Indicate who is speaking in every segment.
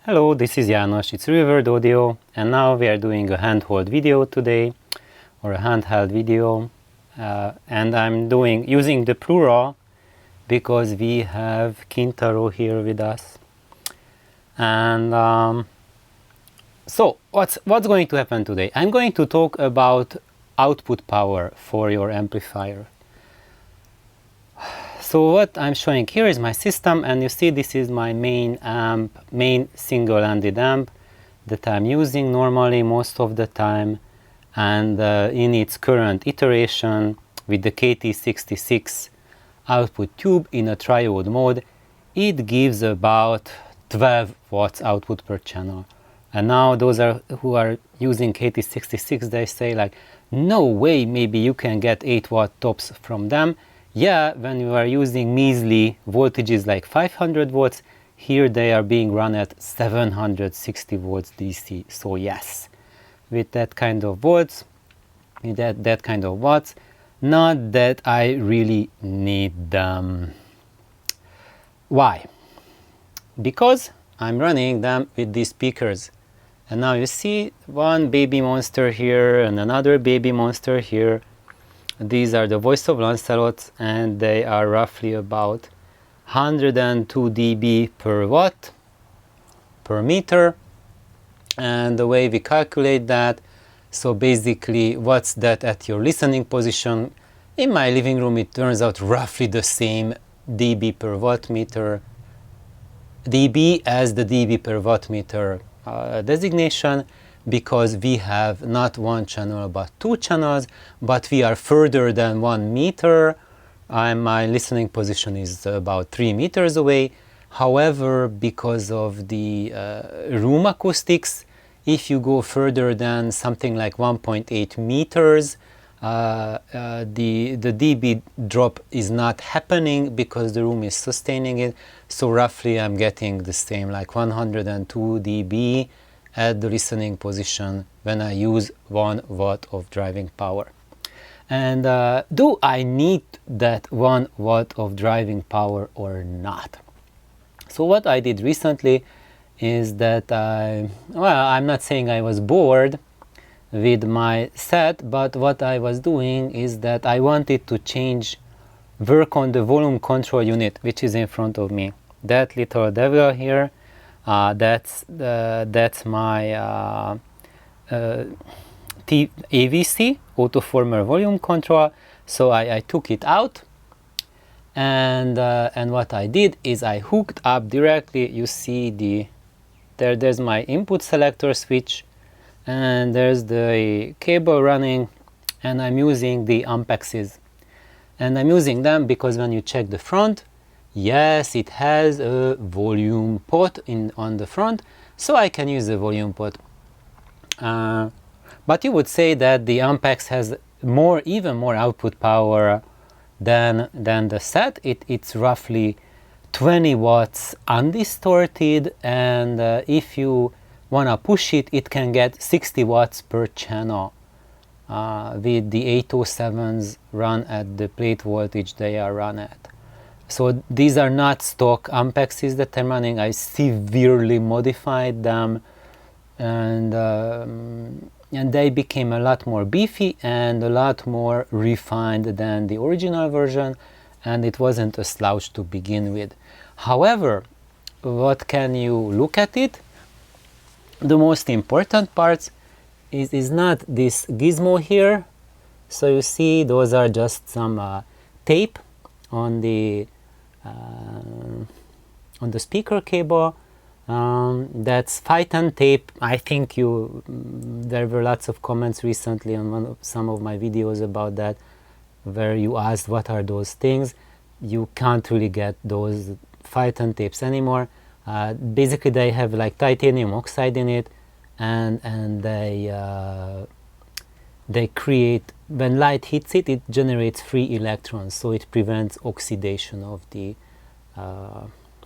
Speaker 1: Hello, this is János, it's Reverb Audio, and now we are doing a handheld video today, or a handheld video, and I'm using the plural because we have Kintaro here with us. And so what's going to happen today? I'm going to talk about output power for your amplifier. So what I'm showing here is my system, and you see this is my main amp, main single-ended amp that I'm using normally most of the time, and in its current iteration with the KT66 output tube in a triode mode, it gives about 12 watts output per channel. And now those who are using KT66, they say like, no way, maybe you can get 8 watt tops from them. Yeah, when you are using measly voltages like 500 watts, here they are being run at 760 watts DC. So yes, with that kind of volts, with that kind of watts, not that I really need them. Why? Because I'm running them with these speakers. And now you see one baby monster here and another baby monster here. These are the Voice of Lancelot, and they are roughly about 102 dB per watt per meter. And the way we calculate that, so basically what's that at your listening position? In my living room it turns out roughly the same dB per watt meter, dB as the dB per watt meter designation, because we have not one channel but two channels, but we are further than 1 meter. My listening position is about 3 meters away. However, because of the room acoustics, if you go further than something like 1.8 meters, the dB drop is not happening because the room is sustaining it. So roughly I'm getting the same, like 102 dB at the listening position when I use 1 watt of driving power. And do I need that 1 watt of driving power or not? So what I did recently is that I'm not saying I was bored with my set, but what I was doing is that I wanted to work on the volume control unit, which is in front of me. That little devil here, that's my AVC, autoformer volume control. So I took it out, and what I did is I hooked up directly. You see there's my input selector switch, and there's the cable running, and I'm using the ampexes, and I'm using them because when you check the front, yes, it has a volume pot on the front, so I can use the volume pot. But you would say that the Ampex has even more output power than the set. It's roughly 20 watts undistorted, and if you want to push it, it can get 60 watts per channel with the 807s run at the plate voltage they are run at. So these are not stock Ampexes that I'm running. I severely modified them, and they became a lot more beefy and a lot more refined than the original version, and it wasn't a slouch to begin with. However, what can you look at it? The most important part is not this gizmo here. So you see those are just some tape on the speaker cable. That's Phyton tape. I think there were lots of comments recently on some of my videos about that, where you asked what are those things. You can't really get those Phyton tapes anymore. Basically they have like titanium oxide in it, and they create, when light hits it, it generates free electrons, so it prevents oxidation of the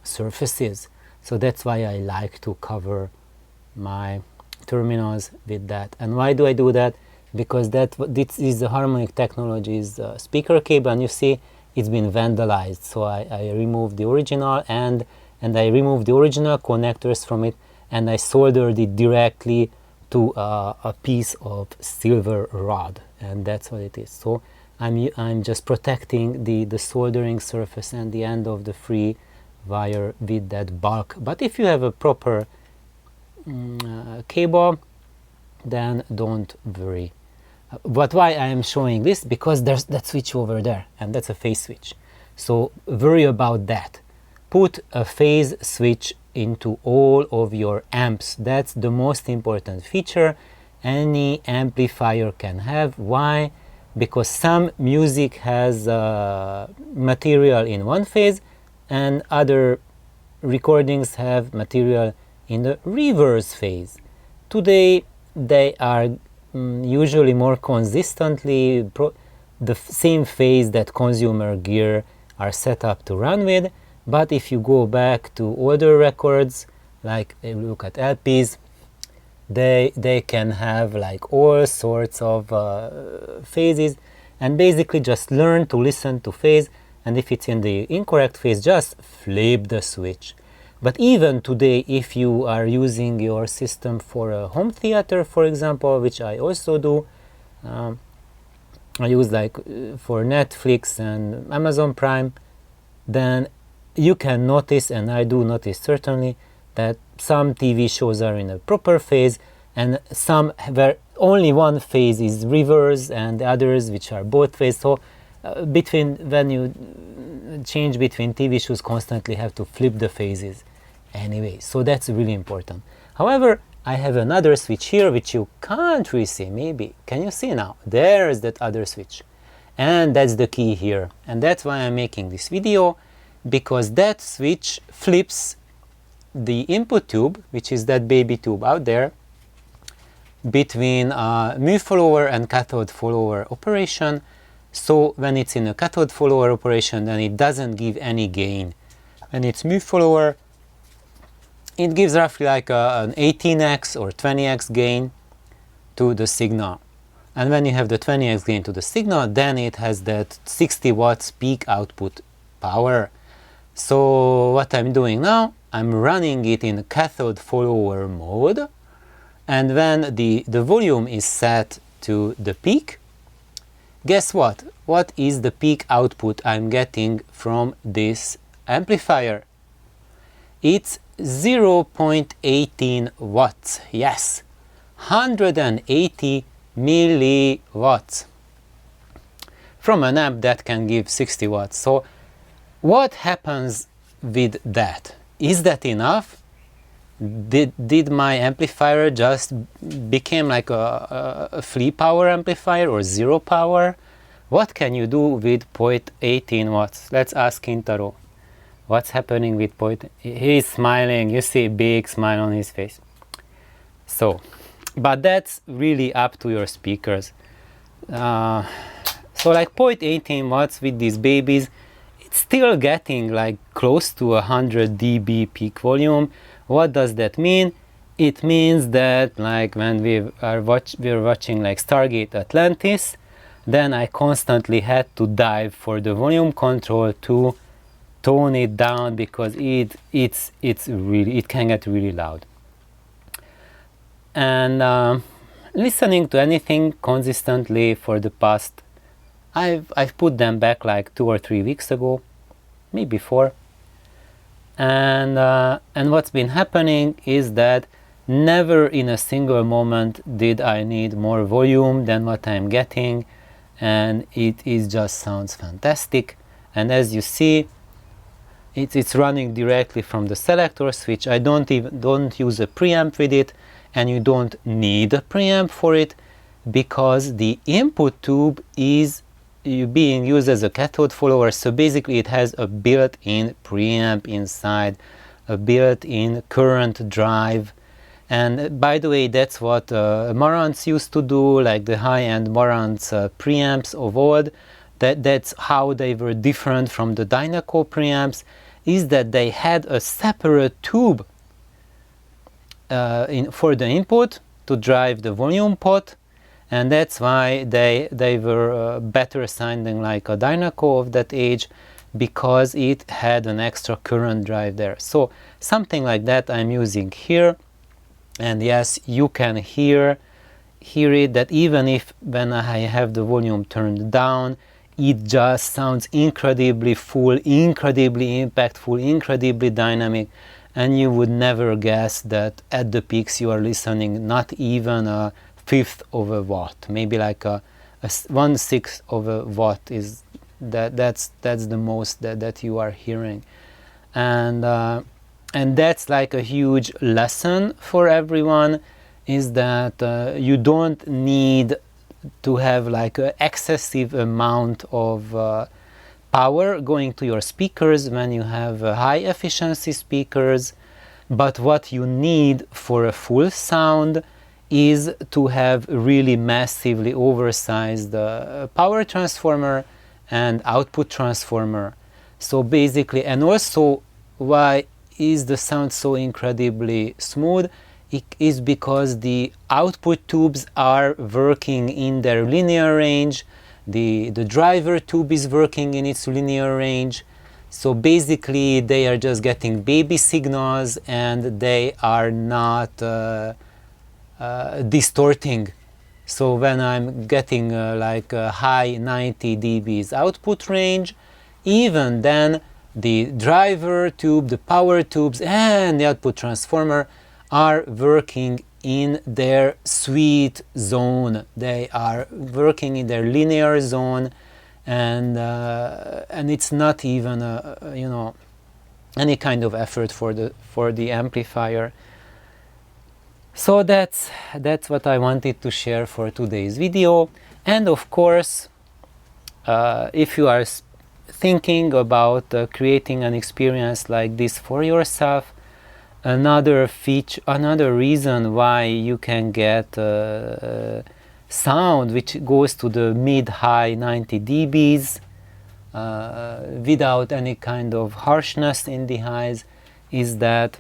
Speaker 1: surfaces. So that's why I like to cover my terminals with that. And why do I do that? Because this is the Harmonic Technologies speaker cable, and you see it's been vandalized. So I removed the original, and I removed the original connectors from it, and I soldered it directly to a piece of silver rod, and that's what it is. So I'm just protecting the soldering surface and the end of the free wire with that bulk. But if you have a proper cable, then don't worry. But why I am showing this? Because there's that switch over there, and that's a phase switch. So worry about that. Put a phase switch into all of your amps. That's the most important feature any amplifier can have. Why? Because some music has material in one phase and other recordings have material in the reverse phase. Today they are usually more consistently the same phase that consumer gear are set up to run with, but if you go back to older records, like look at LPs, they can have like all sorts of phases, and basically just learn to listen to phase, and if it's in the incorrect phase, just flip the switch. But even today, if you are using your system for a home theater, for example, which I also do, I use like for Netflix and Amazon Prime, then you can notice, and I do notice certainly, that some TV shows are in a proper phase and some where only one phase is reverse and the others which are both phase. So when you change between TV shows, constantly have to flip the phases anyway. So that's really important. However, I have another switch here which you can't really see. Maybe can you see now? There's that other switch, and that's the key here, and that's why I'm making this video, because that switch flips the input tube, which is that baby tube out there, between mu follower and cathode follower operation. So when it's in a cathode follower operation, then it doesn't give any gain. When it's mu follower, it gives roughly like an 18x or 20x gain to the signal. And when you have the 20x gain to the signal, then it has that 60 watts peak output power. So what I'm doing now, I'm running it in cathode follower mode, and when the volume is set to the peak, guess what? What is the peak output I'm getting from this amplifier? It's 0.18 watts. Yes, 180 milliwatts from an amp that can give 60 watts. So what happens with that? Is that enough? Did my amplifier just became like a free power amplifier or zero power? What can you do with 0.18 watts? Let's ask Kintaro. What's happening with he's smiling, you see a big smile on his face. So, but that's really up to your speakers. So like 0.18 watts with these babies, it's still getting like close to 100 dB peak volume. What does that mean? It means that like when we're watching like Stargate Atlantis, then I constantly had to dive for the volume control to tone it down, because it can get really loud. And listening to anything consistently for the past, I've put them back like 2 or 3 weeks ago, maybe 4. And what's been happening is that never in a single moment did I need more volume than what I'm getting, and it just sounds fantastic. And as you see, it's running directly from the selector switch. I don't use a preamp with it, and you don't need a preamp for it, because the input tube is being used as a cathode follower. So basically it has a built-in preamp inside, a built-in current drive. And by the way, that's what Marantz used to do, like the high-end Marantz preamps of old. That's how they were different from the Dynaco preamps, is that they had a separate tube for the input to drive the volume pot, and that's why they were better sounding like a Dynaco of that age, because it had an extra current drive there. So something like that I'm using here, And yes, you can hear it, that even if when I have the volume turned down, it just sounds incredibly full, incredibly impactful, incredibly dynamic, and you would never guess that at the peaks you are listening not even a fifth of a watt, maybe like a 1/6 of a watt is that's the most that you are hearing. And that's like a huge lesson for everyone, is that you don't need to have like an excessive amount of power going to your speakers when you have high efficiency speakers, but what you need for a full sound is to have really massively oversized power transformer and output transformer. So basically, and also why is the sound so incredibly smooth? It is because the output tubes are working in their linear range, the driver tube is working in its linear range, so basically they are just getting baby signals and they are not distorting. So when I'm getting like a high 90 dBs output range, even then the driver tube, the power tubes and the output transformer are working in their sweet zone. They are working in their linear zone, and it's not even you know, any kind of effort for the amplifier. So that's what I wanted to share for today's video. And of course, if you are thinking about creating an experience like this for yourself, another reason why you can get sound which goes to the mid-high 90 dBs without any kind of harshness in the highs is that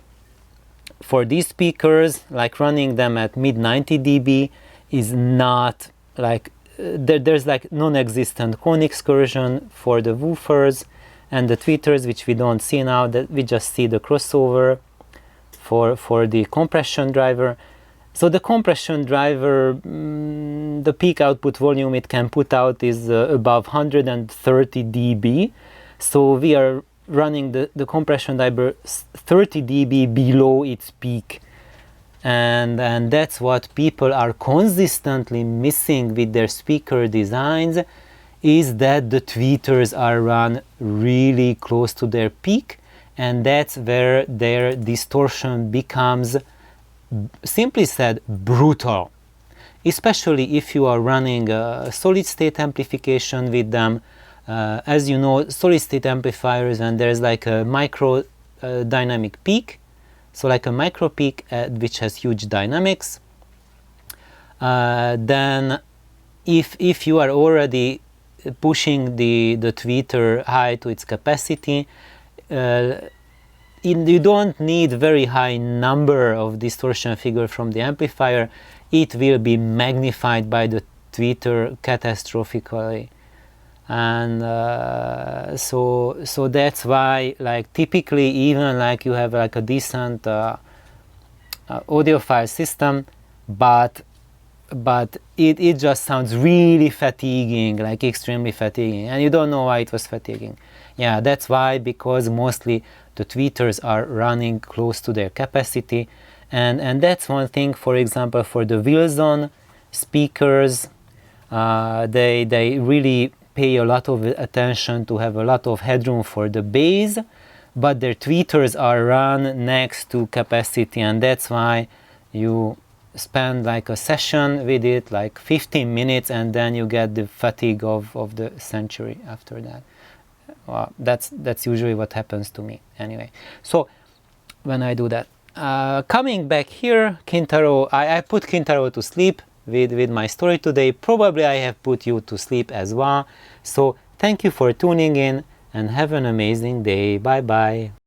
Speaker 1: for these speakers, like running them at mid 90 dB is not like there's like non-existent cone excursion for the woofers and the tweeters, which we don't see now, that we just see the crossover for the compression driver. So the compression driver, the peak output volume it can put out is above 130 dB. So we are running the compression driver 30 dB below its peak. And that's what people are consistently missing with their speaker designs, is that the tweeters are run really close to their peak, and that's where their distortion becomes, simply said, brutal. Especially if you are running a solid state amplification with them. As you know, solid state amplifiers, and there's like a micro dynamic peak, so like a micro peak which has huge dynamics, then if you are already pushing the tweeter high to its capacity, you don't need very high number of distortion figure from the amplifier. It will be magnified by the tweeter catastrophically. And so that's why, like, typically even like you have like a decent audiophile system, but it just sounds really fatiguing, like extremely fatiguing, and you don't know why it was fatiguing. Yeah, that's why, because mostly the tweeters are running close to their capacity, and that's one thing. For example, for the Wilson speakers, they really pay a lot of attention to have a lot of headroom for the bass, but their tweeters are run next to capacity, and that's why you spend like a session with it, like 15 minutes, and then you get the fatigue of the century after that. Well, that's usually what happens to me anyway. So when I do that, coming back here, Kintaro, I put Kintaro to sleep with my story today. Probably I have put you to sleep as well. So thank you for tuning in and have an amazing day. Bye bye.